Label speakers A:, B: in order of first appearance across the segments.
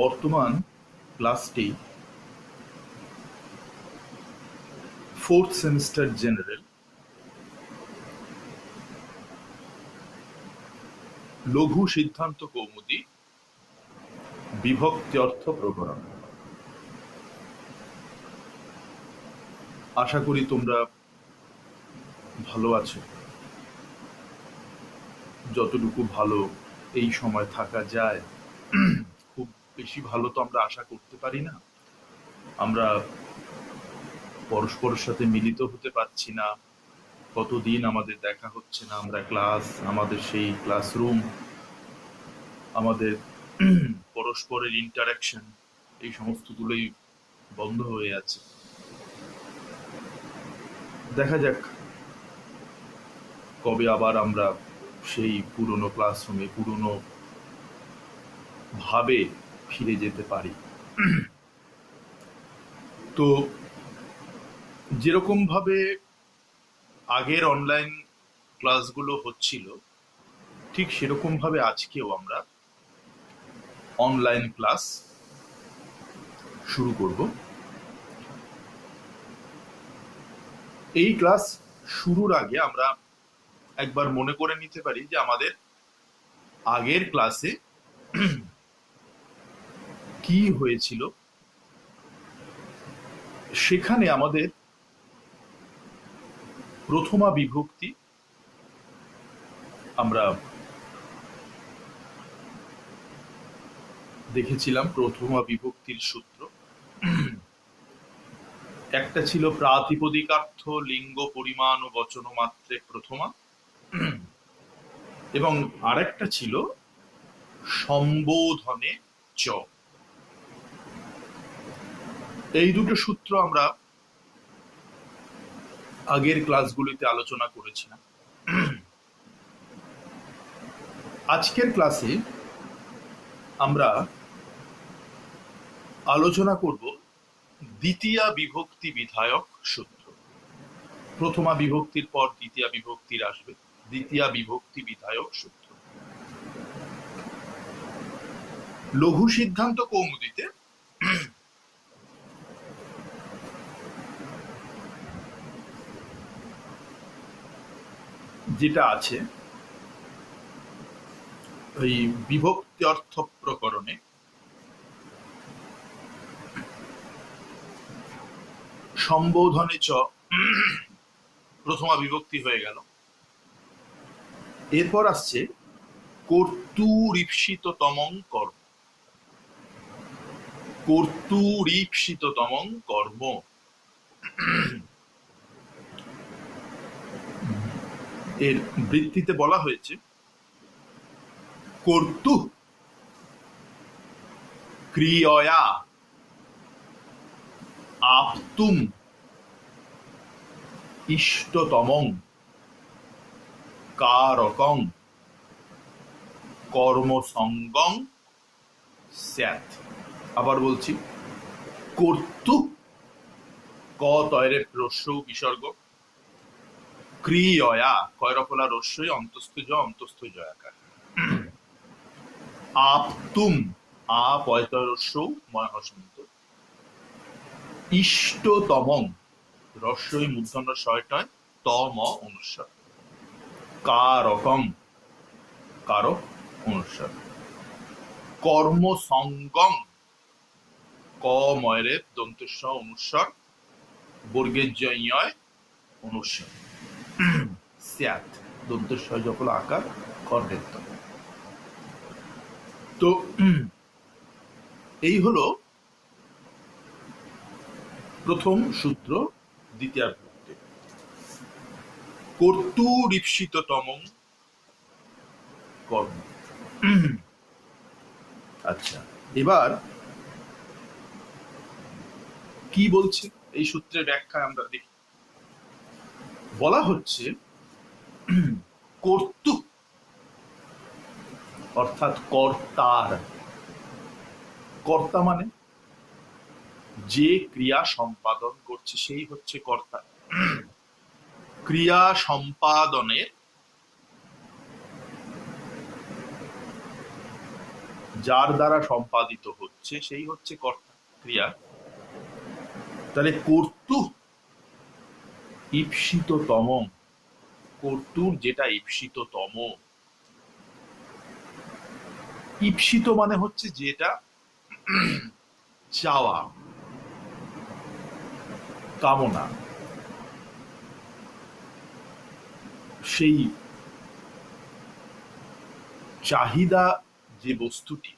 A: বর্তমান ক্লাসটি fourth semester general লঘু সিদ্ধান্ত কৌমুদী বিভক্তি অর্থ প্রকরণ। আশা করি তোমরা ভালো আছো। যতটুকু ভালো এই সময় থাকা যায়, খুব বেশি ভালো তো আমরা আশা করতে পারি না। আমরা পরস্পরের সাথে মিলিত হতে পারছি না, কতদিন আমাদের দেখা হচ্ছে না। আমরা আমাদের সেই ক্লাসরুম, আমাদের পরস্পরের ইন্টারাকশন, এই সমস্তগুলোই বন্ধ হয়ে আছে। দেখা যাক কবে আবার আমরা সেই পুরনো ক্লাসরুমে পুরনো ভাবে ফিরে যেতে পারি। তো যেরকম ভাবে আগের অনলাইন ক্লাসগুলো হচ্ছিল, ঠিক সেরকম ভাবে আজকেও আমরা অনলাইন ক্লাস শুরু করব। এই ক্লাস শুরুর আগে আমরা একবার মনে করে নিতে পারি যে আমাদের আগের ক্লাসে কি হয়েছিল। সেখানে আমাদের প্রথমা বিভক্তি আমরা দেখেছিলাম। প্রথমা বিভক্তির সূত্র একটা ছিল প্রাতিপদিকার্থ লিঙ্গ পরিমাণ ও বচন মাত্রে প্রথমা, এবং আরেকটা ছিল সম্বোধনে চ। এই দুটো সূত্র আমরা আগের ক্লাসগুলিতে আলোচনা করেছিলাম। আজকের ক্লাসে আমরা আলোচনা করব দ্বিতীয়া বিভক্তি বিধায়ক সূত্র। প্রথমা বিভক্তির পর দ্বিতীয়া বিভক্তির আসবে, দ্বিতীয়া বিভক্তি বিধায়ক সূত্র। লঘু সিদ্ধান্ত কৌমুদীতে যেটা আছে, ওই বিভক্তি অর্থ প্রকরণে সম্বোধনে চ প্রথমা বিভক্তি হয়ে গেল। এরপর আসছে কর্তুরীপ্সিততমং কর্ম। কর্তুরীপ্সিততমং কর্ম, এর বৃত্তিতে বলা হয়েছে কর্তু ক্রিয়য়া আপ্তুম ইষ্টতমং কারকং কর্মসঙ্গং স্যাৎ। আবার বলছি, কর্তু ক তয়রে রস্যৌ বিসর্গ, ক্রিয়য়া কয়রফলা রস্যই অন্তস্থ জ অন্তস্থ জয়াকার, আপ্তুম আ পয়তয় রস্যৌ ময় হসন্ত, ইষ্টতমং রস্যই মূর্ধন্য শয়টয় তম অনুস্বার, কারকং কারক অনুস্বার, কর্মসঙ্গং ক ময়রে দন্তেশ অনুস্বার বর্গের জয় অনুস্বার, স্যাত দন্তেশ যখন আকার কর্ণের। তো এই হলো প্রথম সূত্র দ্বিতীয় বিভক্তি, কর্তুরীপ্সিততমং কর্ম। আচ্ছা, এবার কি বলছে এই সূত্রের ব্যাখ্যায় আমরা দেখি। বলা হচ্ছে কর্তু অর্থাৎ কর্তার, কর্তা মানে যে ক্রিয়া সম্পাদন করছে সেই হচ্ছে কর্তা। ক্রিয়া সম্পাদনের যার দ্বারা সম্পাদিত হচ্ছে সেই হচ্ছে কর্তা, ক্রিয়া। তাহলে কর্তু ঈপ্সিততম, কর্তুর যেটা ঈপ্সিততম, ঈপ্সিত মানে হচ্ছে যেটা চাওয়া, কামনা, সেই চাহিদা, যে বস্তুটি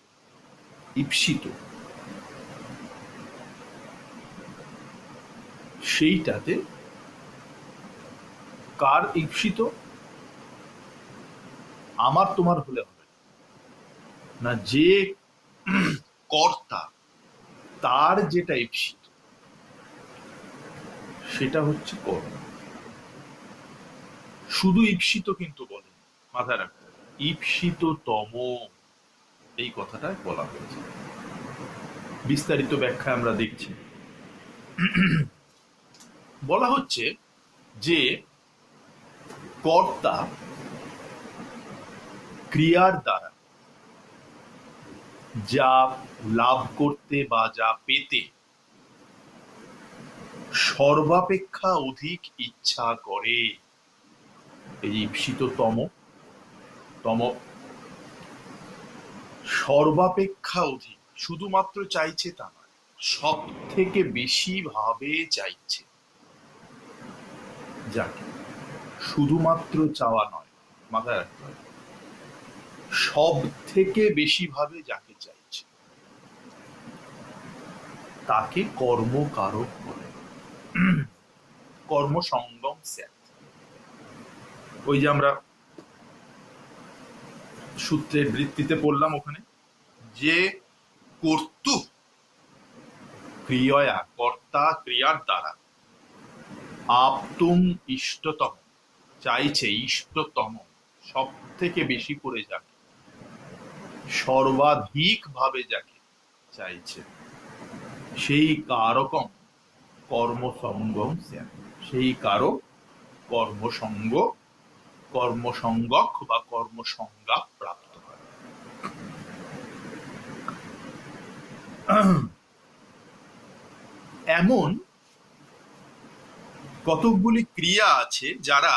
A: ঈপ্সিত, সেইটাতে কার ঈপ্সিত? আমার তোমার হলে হবে না, যে কর্তা তার যেটা ঈপ্সিত সেটা হচ্ছে কর্ম। শুধু ঈপ্সিত কিন্তু বলে, মাথায় রাখতে, ঈপ্সিততম এই কথাটা বলা হয়েছে। বিস্তারিত ব্যাখ্যা আমরা দেখছি। বলা হচ্ছে যে কর্তা ক্রিয়ার দ্বারা যা লাভ করতে বা যা পেতে সর্বাপেক্ষা অধিক ইচ্ছা করে, এই ঈপ্সিততম, তম, সর্বাপেক্ষা অধিক, শুধুমাত্র চাইছে তা নয়, সব থেকে বেশি ভাবে চাইছে যাকে, শুধুমাত্র চাওয়া নয়, মাথায় রাখতে হবে, সব থেকে বেশি ভাবে যাকে চাইছে তাকে কর্মকারক বলে, কর্মসঙ্গম স্যাত। ওই যে আমরা সূত্রের বৃত্তিতে পড়লাম ওখানে, যে কর্তু ক্রিয়া, কর্তা ক্রিয়ার দ্বারা আপতুম ইষ্টতম, চাইছে ইষ্টতম, সব থেকে বেশি করে যাকে, সর্বাধিক ভাবে যাকে চাইছে, সেই কারকম কর্মসঙ্গম স্যাৎ, সেই কারক কর্মসঙ্গ, কর্মসঙ্গক বা কর্মসংজ্ঞা প্রাপ্ত হয়। এমন কতকগুলি ক্রিয়া আছে যারা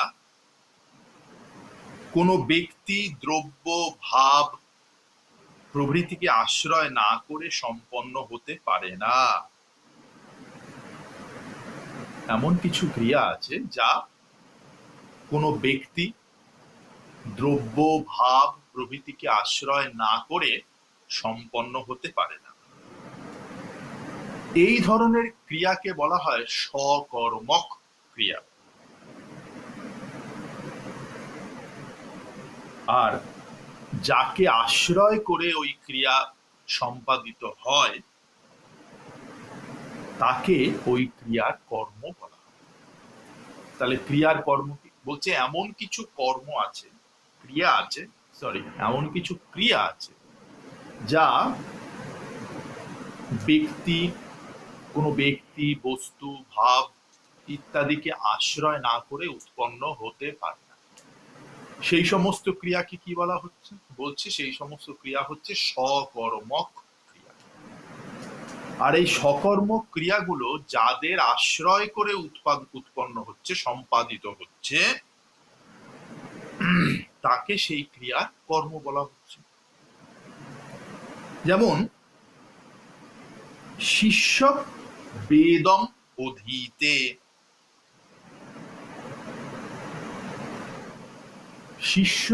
A: কোনো ব্যক্তি, দ্রব্য, ভাব প্রভৃতিকে আশ্রয় না করে সম্পন্ন হতে পারে না। এমন কিছু ক্রিয়া আছে যা কোনো ব্যক্তি, দ্রব্য, ভাব প্রভৃতিকে আশ্রয় না করে সম্পন্ন হতে পারে না। এই ধরনের ক্রিয়াকে বলা হয় সকর্মক ক্রিয়া। আর যাকে আশ্রয় করে ওই ক্রিয়া সম্পাদিত হয় তাকে ওই ক্রিয়ার কর্ম বলা হয়। তাহলে ক্রিয়ার কর্ম কি বলছে? এমন কিছু কর্ম আছে, ক্রিয়া আছে, সরি, এমন কিছু ক্রিয়া আছে যা ব্যক্তি, কোনো ব্যক্তি, বস্তু, ভাব ইত্যাদিকে আশ্রয় না করে উৎপন্ন হতে পারে না। সেই সমস্ত ক্রিয়াকে কি বলা হচ্ছে? বলছে সেই সমস্ত ক্রিয়া হচ্ছে সকর্মক ক্রিয়া। আর এই সকর্মক ক্রিয়াগুলো যাদের আশ্রয় করে উৎপন্ন হচ্ছে, সম্পাদিত হচ্ছে, তাকে সেই ক্রিয়ার কর্ম বলা হচ্ছে। যেমন শিষ্য বেদম অধীতে, শিষ্য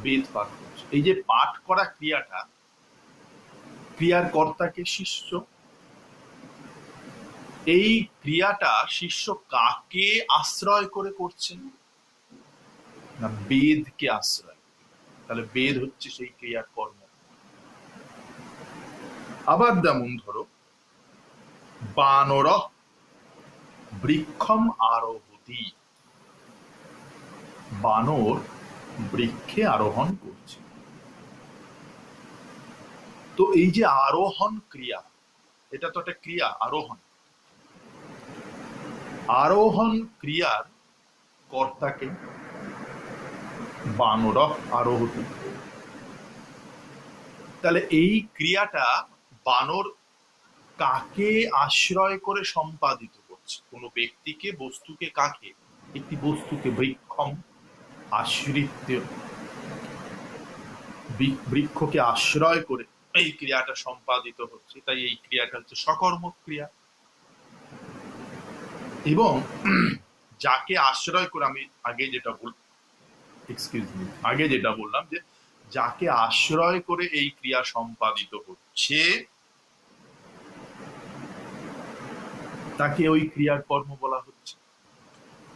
A: বেদ পাঠ করছে। এই যে পাঠ করা ক্রিয়াটা, ক্রিয়ার কর্তাকে শিষ্য, এই ক্রিয়াটা শিষ্য কাকে আশ্রয় করে করছেন? না, বেদকে আশ্রয়। তাহলে বেদ হচ্ছে সেই ক্রিয়ার কর্ম। আবার যেমন ধরো, বানর বৃক্ষম আরোহতি, বানর বৃক্ষে আরোহণ করছে। তো এই যে আরোহণ ক্রিয়া, এটা তো একটা ক্রিয়া, আরোহণ। আরোহণ ক্রিয়ার কর্তাকে বানর আরোহতি। তাহলে এই ক্রিয়াটা বানর কাকে আশ্রয় করে সম্পাদিত করছে? কোনো ব্যক্তিকে, বস্তুকে, কাকে? একটি বস্তুকে, বৃক্ষম আশ্রিত, বৃক্ষকে আশ্রয় করে এই ক্রিয়াটা সম্পাদিত হচ্ছে, তাই এই ক্রিয়াটা হচ্ছে সকর্মক ক্রিয়া। এবং যাকে আশ্রয় করে, আমি আগে যেটা বললাম যে যাকে আশ্রয় করে এই ক্রিয়া সম্পাদিত হচ্ছে তাকে ওই ক্রিয়ার কর্ম বলা হচ্ছে।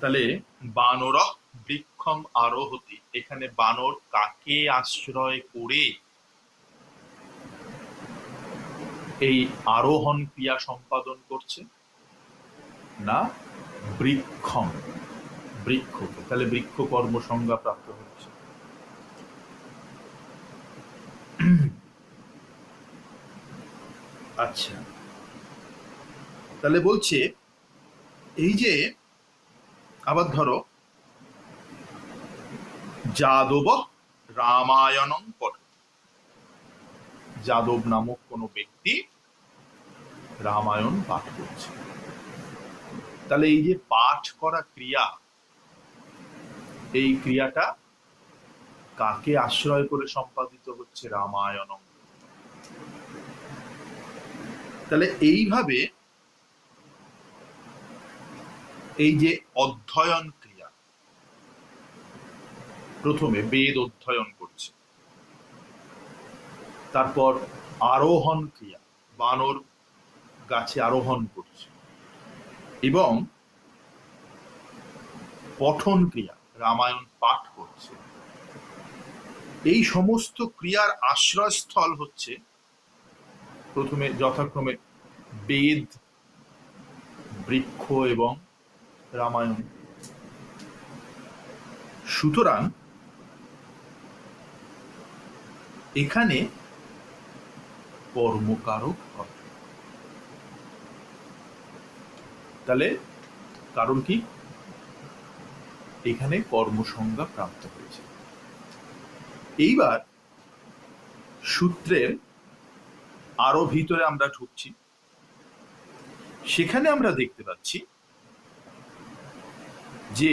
A: তাহলে বানর বৃক্ষম আরোহতি, এখানে বানর কাকে আশ্রয় করে এই আরোহণ ক্রিয়া সম্পাদন করছে? না, বৃক্ষম, বৃক্ষকে। তাহলে বৃক্ষ কর্ম সংজ্ঞা প্রাপ্ত হচ্ছে। আচ্ছা, তাহলে বলছে এই যে আবার ধরো যাদব রামায়ণং পঠতি, যাদব নামক কোন ব্যক্তি রামায়ণ পাঠ করছে। তাহলে এই যে পাঠ করা ক্রিয়া, এই ক্রিয়াটা কাকে আশ্রয় করে সম্পাদিত হচ্ছে? রামায়ণং। তাহলে এইভাবে এই যে অধ্যয়ন ক্রিয়া, প্রথমে বেদ অধ্যয়ন করছে, তারপর আরোহণ ক্রিয়া, বানর গাছে আরোহণ করছে, এবং পঠন ক্রিয়া, রামায়ণ পাঠ করছে। এই সমস্ত ক্রিয়ার আশ্রয়স্থল হচ্ছে প্রথমে যথাক্রমে বেদ, বৃক্ষ এবং রামায়ণ। সুতরাং এখানে কর্মকারক হবে। তাহলে কারণ কি? এখানে কর্মসংজ্ঞা প্রাপ্ত হয়েছে। এইবার সূত্রের আরো ভিতরে আমরা ঢুকছি, সেখানে আমরা দেখতে পাচ্ছি যে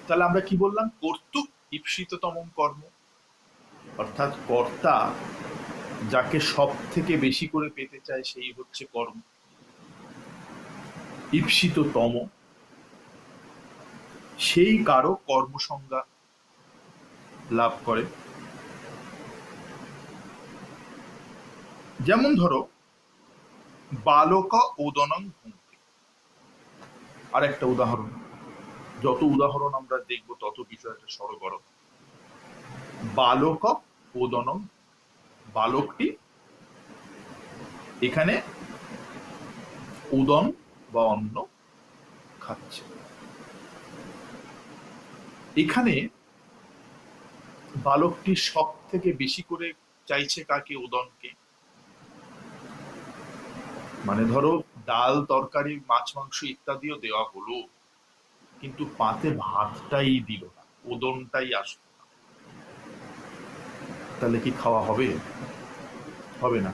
A: তাহলে আমরা কি বললাম? কর্তুক ঈপ্সিততম কর্ম, অর্থাৎ কর্তা যাকে সব থেকে বেশি করে পেতে চায় সেই হচ্ছে কর্ম। ঈপ্সিততম, সেই কারো কর্মসংজ্ঞা লাভ করে। যেমন ধরো বালক ওদনং ভুঙ্ক্তে, আর একটা উদাহরণ। যত উদাহরণ আমরা দেখব তত বিষয়টা সরগরম। বালক ওদনং, বালকটি এখানে উদন বা অন্ন খাচ্ছে। এখানে বালকটি সব থেকে বেশি করে চাইছে কাকে? উদনকে। মানে ধরো ডাল, তরকারি, মাছ, মাংস ইত্যাদিও দেওয়া হলো, কিন্তু পাতে ভাতটাই দিল না, উদনটাই আসলো না। তাহলে কি খাওয়া হবে? হবে না।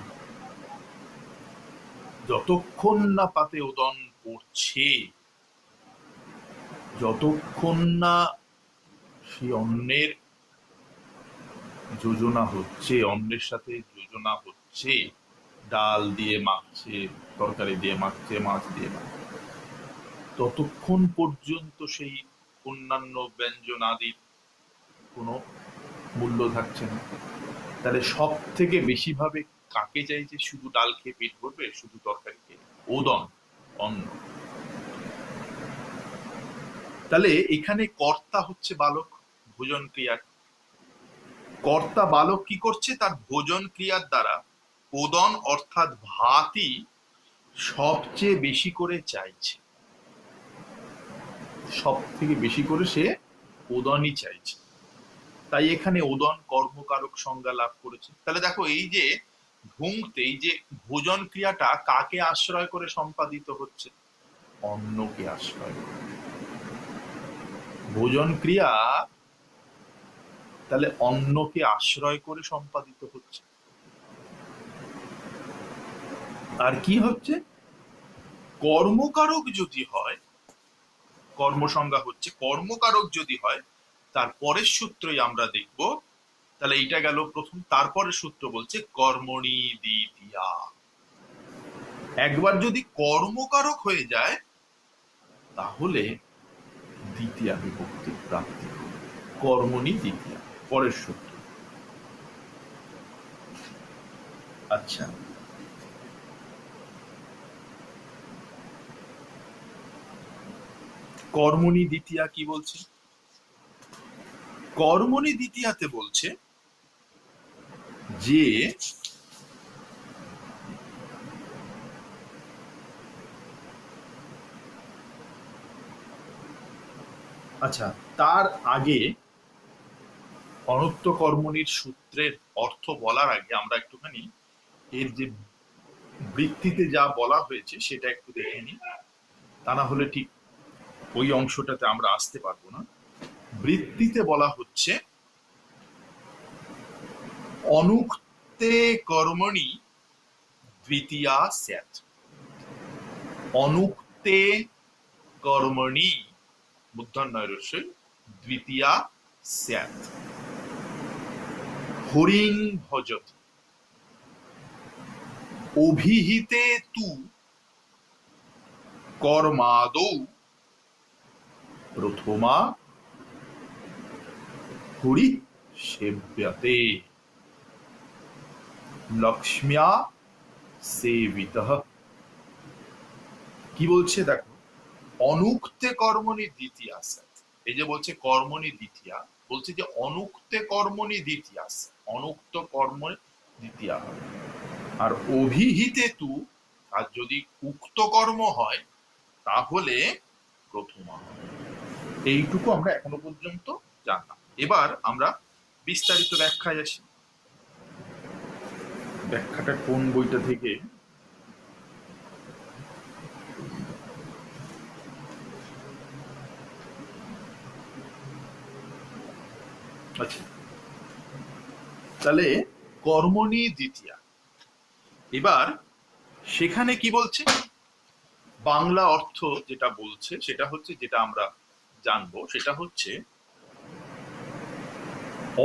A: যতক্ষণ না পাতে উদন পড়ছে, যতক্ষণ না সেই অন্নের যোজনা হচ্ছে, অন্নের সাথে যোজনা হচ্ছে, ডাল দিয়ে মাখছে, তরকারি দিয়ে মাখছে, মাছ দিয়ে মাখছে, ততক্ষণ পর্যন্ত সেই অন্যান্য ব্যঞ্জন আদির কোনো মূল্য থাকছে না। তাহলে সব থেকে বেশি ভাবে কাকে চাইছে? শুধু ডাল খেয়ে পেট ভরবে, শুধু তরকারি খেয়ে? ওদন, অন্ন। তাহলে এখানে কর্তা হচ্ছে বালক, ভোজন ক্রিয়ার কর্তা। বালক কি করছে? তার ভোজন ক্রিয়ার দ্বারা ওদন অর্থাৎ ভাতই সবচেয়ে বেশি করে চাইছে, সব থেকে বেশি করে সে ওদনই চাইছে। তাই এখানে ওদন কর্মকারক সংজ্ঞা লাভ করেছে। তাহলে দেখো এই যে ভুঙ্কতে, এই যে ভোজন ক্রিয়াটা কাকে আশ্রয় করে সম্পাদিত হচ্ছে? অন্নকে আশ্রয় করে। ভোজন ক্রিয়া তাহলে অন্নকে আশ্রয় করে সম্পাদিত হচ্ছে। আর কি হচ্ছে? কর্মকারক যদি হয়, কর্মসংজ্ঞা হচ্ছে কর্মকারক যদি হয়, তার পরের সূত্রই আমরা দেখব। তাহলে এইটা গেল প্রথম। তারপরের সূত্র বলছে কর্মণি দ্বিতীয়া। একবার যদি কর্মকারক হয়ে যায় তাহলে দ্বিতীয়া বিভক্তি প্রাপ্তি হবে। কর্মণি দ্বিতীয়া পরের সূত্র। আচ্ছা, কর্মণি দ্বিতীয়া কি বলছে? কর্মণি দ্বিতীয়াতে বলছে যে আচ্ছা, তার আগে অনূক্ত কর্মণির সূত্রের অর্থ বলার আগে আমরা একটুখানি এর যে বৃত্তিতে যা বলা হয়েছে সেটা একটু দেখে নিই, তা না হলে ঠিক ওই অংশটাতে আমরা আসতে পারবো না। বৃত্তিতে বলা হচ্ছে অনুক্তে কর্মণি দ্বিতীয়া স্যাৎ। অনুক্তে কর্মণি মূর্ধন্যয় রস্যই দ্বিতীয়া স্যাৎ। হরিং ভজতি অভিহিতে তু কর্মাদৌ প্রথমা হরি সেব্যতে লক্ষ্ম্যা সেবিতঃ। কি বলছে দেখো, অনুক্তে কর্মণি দ্বিতীয়া স্যাৎ। এই যে বলছে কর্মণি দ্বিতীয়া, বলছে যে অনুক্তে কর্মণি দ্বিতীয়া স্যাৎ, অনুক্ত কর্ম দ্বিতীয়া হবে। আর অভিহিতে তু, আর যদি উক্ত কর্ম হয় তাহলে প্রথমা হবে। এইটুকু আমরা এখনো পর্যন্ত জানলাম। এবার আমরা বিস্তারিত ব্যাখ্যায় আসি। ব্যাখ্যাটা কোন বইটা থেকে? আচ্ছা, তাহলে কর্মণি দ্বিতীয়া। এবার সেখানে কি বলছে? বাংলা অর্থ যেটা বলছে সেটা হচ্ছে, যেটা আমরা জানবো সেটা হচ্ছে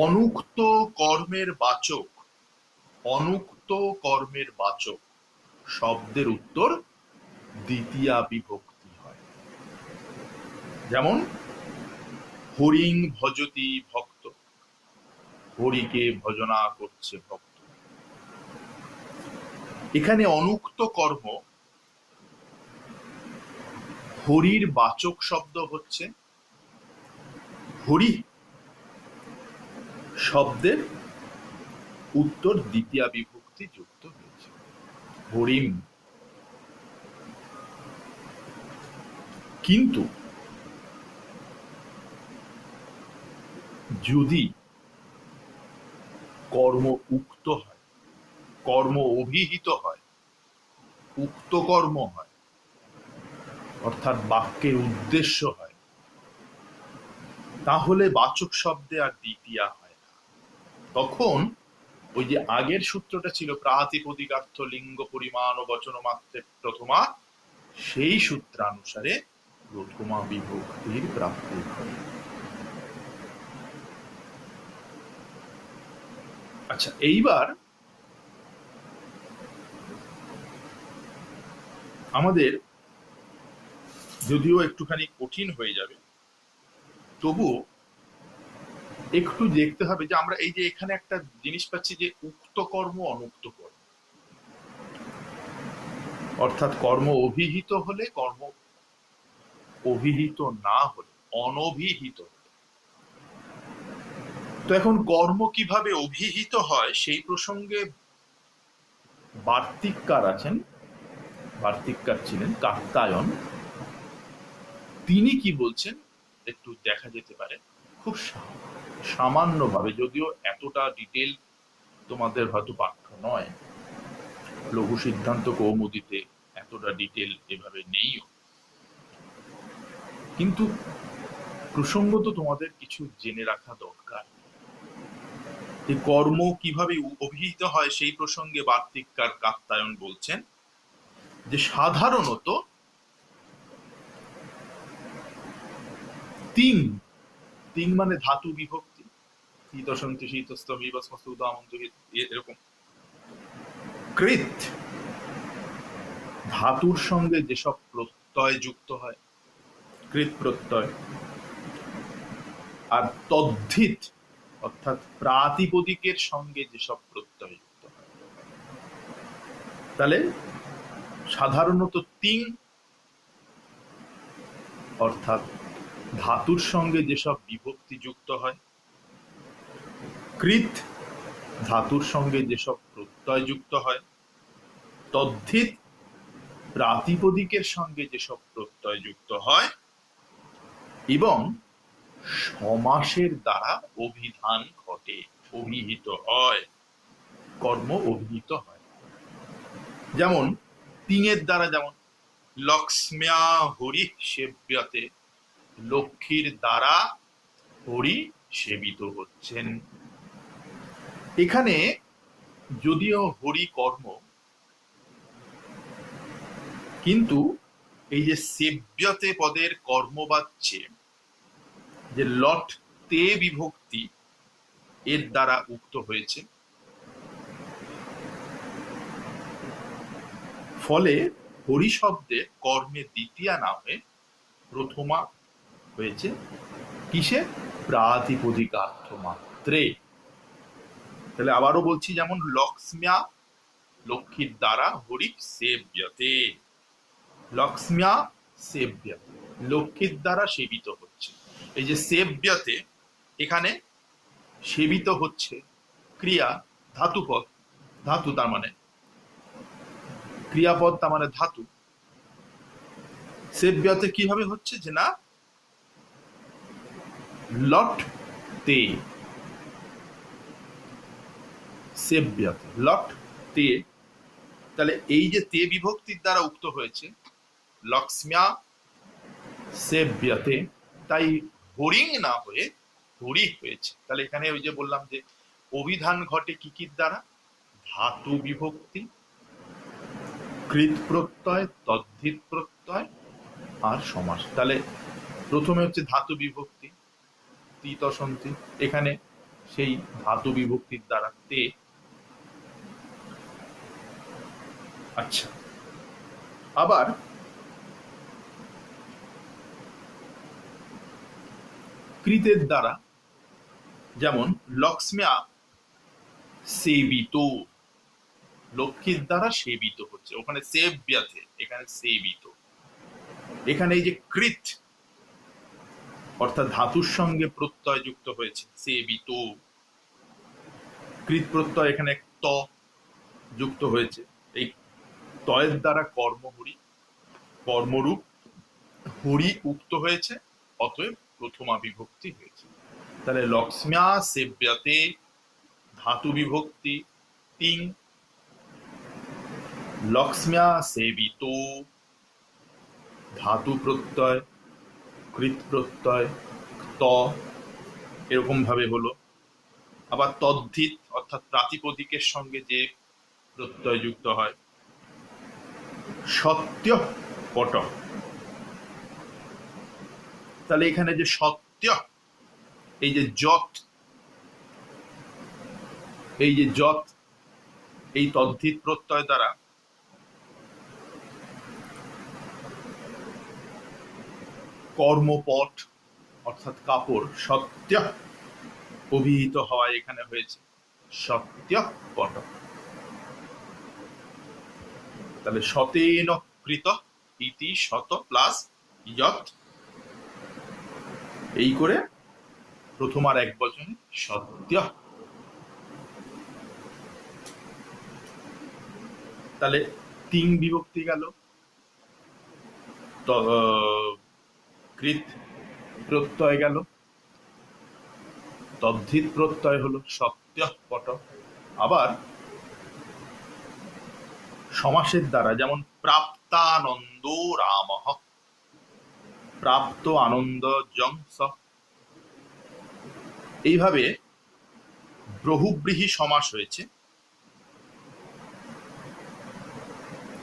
A: অনুক্ত কর্মের বাচক, অনুক্ত কর্মের বাচক শব্দের উত্তর দ্বিতীয়া বিভক্তি হয়। যেমন হরিং ভজতি ভক্ত, হরিকে ভজনা করছে ভক্ত। এখানে অনুক্ত কর্ম হরির বাচক শব্দ হচ্ছে হরি, শব্দের উত্তর দ্বিতীয়া বিভক্তি যুক্ত হয়েছে হরিম। কিন্তু যদি কর্ম উক্ত হয়, কর্ম অভিহিত হয়, উক্ত কর্ম হয়, অর্থাৎ বাক্যের উদ্দেশ্য হয়, তাহলে বাচক শব্দে আর দ্বিতীয়া হয় না। তখন ওই যে আগের সূত্রটা ছিল প্রাতিপদিকার্থ লিঙ্গ পরিমাণ ও বচন মাত্রের প্রথমা, সেই সূত্রানুসারে প্রথমা বিভক্তির প্রাপ্তি হয়। আচ্ছা, এইবার আমাদের যদিও একটুখানি কঠিন হয়ে যাবে, তবুও একটু দেখতে হবে যে আমরা এই যে এখানে একটা জিনিস পাচ্ছি যে উক্ত কর্ম অনুক্ত কর্ম, অর্থাৎ কর্ম অভিহিত হলে, কর্ম অভিহিত না হলে, অনভিহিত। তো এখন কর্ম কিভাবে অভিহিত হয় সেই প্রসঙ্গে বার্তিককার আছেন, বার্তিককার ছিলেন কাত্যায়ন। তিনি কি বলছেন একটু দেখা যেতে পারে। খুব খুব সামান্যভাবে, যদিও এতটা ডিটেল তোমাদের হয়তো পাঠ্য নয়, লঘু সিদ্ধান্ত কৌমুদীতে এতটা ডিটেল এভাবে নেইও, কিন্তু প্রসঙ্গত তোমাদের কিছু জেনে রাখা দরকার। এই কর্ম কিভাবে অভিহিত হয় সেই প্রসঙ্গে বার্তিককার কাত্যায়ন বলছেন যে সাধারণত তিন তিন মানে ধাতু বিভক্তি, শীতসন্তি শীতস্তম এরকম। কৃত ধাতুর সঙ্গে যেসব প্রত্যয় যুক্ত হয়, কৃত প্রত্যয়, আর তদ্ধিত অর্থাৎ প্রাতিপদিকের সঙ্গে যেসব প্রত্যয় যুক্ত হয়। তাহলে সাধারণত তিন অর্থাৎ ধাতুর সঙ্গে যেসব বিভক্তি যুক্ত হয়, কৃত ধাতুর সঙ্গে যেসব প্রত্যয় যুক্ত হয়, তদ্ধিত প্রাতিপদিকের সঙ্গে যেসব প্রত্যয় যুক্ত হয়, এবং সমাসের দ্বারা অভিধান ঘটে, অভিহিত হয়, কর্ম অভিহিত হয়। যেমন তিনের দ্বারা, যেমন লক্ষ্ম্যা হরি সেব্যতে, লক্ষ্মীর দ্বারা হরি সেবিত হচ্ছেন। এখানে যদিও হরি কর্ম, কিন্তু এই যে সেব্যতে পদের কর্মবাচ্যে যে লট তে বিভক্তি এর দ্বারা উক্ত হয়েছে, ফলে হরি শব্দে কর্মে দ্বিতীয়া না হয়ে প্রথমা হয়েছে। কিসে? প্রাতিপদিকার্থ মাত্রে। তাহলে আবারও বলছি, যেমন লক্ষ্ম্যা লক্ষ্মীর দ্বারা হরি সেব্যতে, লক্ষ্ম্যা সেব্যতে লক্ষ্মীর দ্বারা সেবিত হচ্ছে। এই যে সেব্যতে, এখানে সেবিত হচ্ছে ক্রিয়া, ধাতুপদ, ধাতু তার মানে ক্রিয়াপদ, তার মানে ধাতু। সেব্যতে কিভাবে হচ্ছে, যে না লট তে, সেব্যতে লট তে। তাহলে এই যে তে বিভক্তির দ্বারা উক্ত হয়েছে লক্ষ্ম্যা সেব্যতে, তাই হরিং না হয়ে হরি হয়েছে। তাহলে এখানে ওই যে বললাম যে অভিধান ঘটে কি কি দ্বারা? ধাতু বিভক্তি, কৃত প্রত্যয়, তদ্ধিত প্রত্যয় আর সমাস। তাহলে প্রথমে হচ্ছে ধাতু বিভক্তি, তিতসন্তি, এখানে সেই ধাতু বিভক্তির দ্বারা তে। আচ্ছা, আবার কৃতের দ্বারা, যেমন লক্ষ্ম্যা সেবিত, লক্ষ্মীর দ্বারা সেবিত হচ্ছে, ওখানে সেব্যতে, এখানে সেবিত। এখানে এই যে কৃত অর্থাৎ ধাতুর সঙ্গে প্রত্যয় যুক্ত হয়েছে, সেবিত, কৃত প্রত্যয়, এখানে ত যুক্ত হয়েছে, এই তয়ের দ্বারা কর্মহরি, কর্মরূপ হরি উক্ত হয়েছে, অতএব প্রথমা বিভক্তি হয়েছে। তাহলে লক্ষ্ম্যা সেব্যতে ধাতু বিভক্তি তিন, লক্ষ্ম্যা সেবিত ধাতু প্রত্যয়, কৃত প্রত্যয়, ত, এরকম ভাবে হলো। আবার তদ্ধিত অর্থাৎ প্রাতিপদিকের সঙ্গে যে প্রত্যয় যুক্ত হয়, সত্য পট। তাহলে এখানে যে সত্য, এই যে যত, এই যে যত, এই তদ্ধিত প্রত্যয় দ্বারা কর্মপট অর্থাৎ কাপড় সত্য অভিহিত হওয়ায় এখানে হয়েছে সত্য পট। তাহলে শতেন কৃত ইতি শত প্লাস ইয়ত, এই করে প্রথম আর এক বচনে সত্য। তাহলে তিন বিভক্তি গেল, কৃত প্রত্যয় গেল, তদ্ধিত প্রত্যয় হলো সত্য পট। আবার সমাসের দ্বারা, যেমন প্রাপ্তানন্দ রামঃ, প্রাপ্ত আনন্দ জং স। এইভাবে বহুব্রীহি সমাস হয়েছে।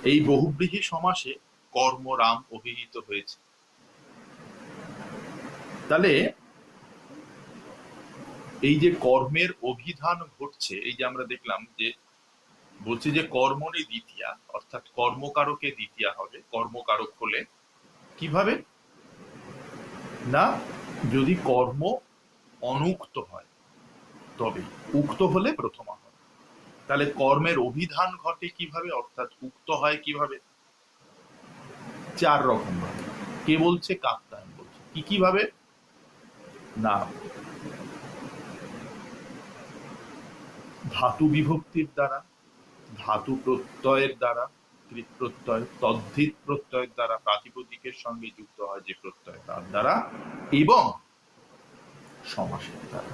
A: এই বহুব্রীহি সমাসে কর্মরাম অভিহিত হয়েছে। তাহলে এই যে কর্মের অভিধান ঘটছে, এই যে আমরা দেখলাম যে বলছে যে কর্মণি দ্বিতীয়া, অর্থাৎ কর্মকারকে দ্বিতীয়া হবে। কর্মকারক হলে কিভাবে না, যদি কর্ম অনুক্ত হয় তবে, উক্ত হলে প্রথমা হয়। তাহলে কর্মের অভিধান ঘটে কিভাবে, অর্থাৎ উক্ত হয় কিভাবে? 4 রকম ভাবে। কে বলছে? কাত্তায়ন বলছে। কি কিভাবে না, ধাতু বিভক্তির দ্বারা, ধাতু প্রত্যয়ের দ্বারা, কৃত প্রত্যয়, তদ্ধিত প্রত্যয়ের দ্বারা, প্রাতিপদিকের সঙ্গে যুক্ত হয় যে প্রত্যয় তার দ্বারা, এবং সমাসের দ্বারা।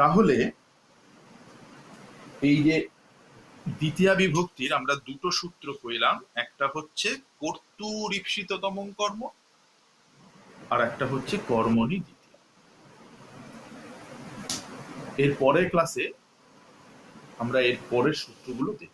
A: তাহলে এই যে দ্বিতীয়া বিভক্তির আমরা দুটো সূত্র কইলাম, একটা হচ্ছে কর্তুরীপ্সিততম কর্ম, আর একটা হচ্ছে কর্মণি দ্বিতীয়া। এর পরের ক্লাসে আমরা এর পরের সূত্রগুলো দেখব।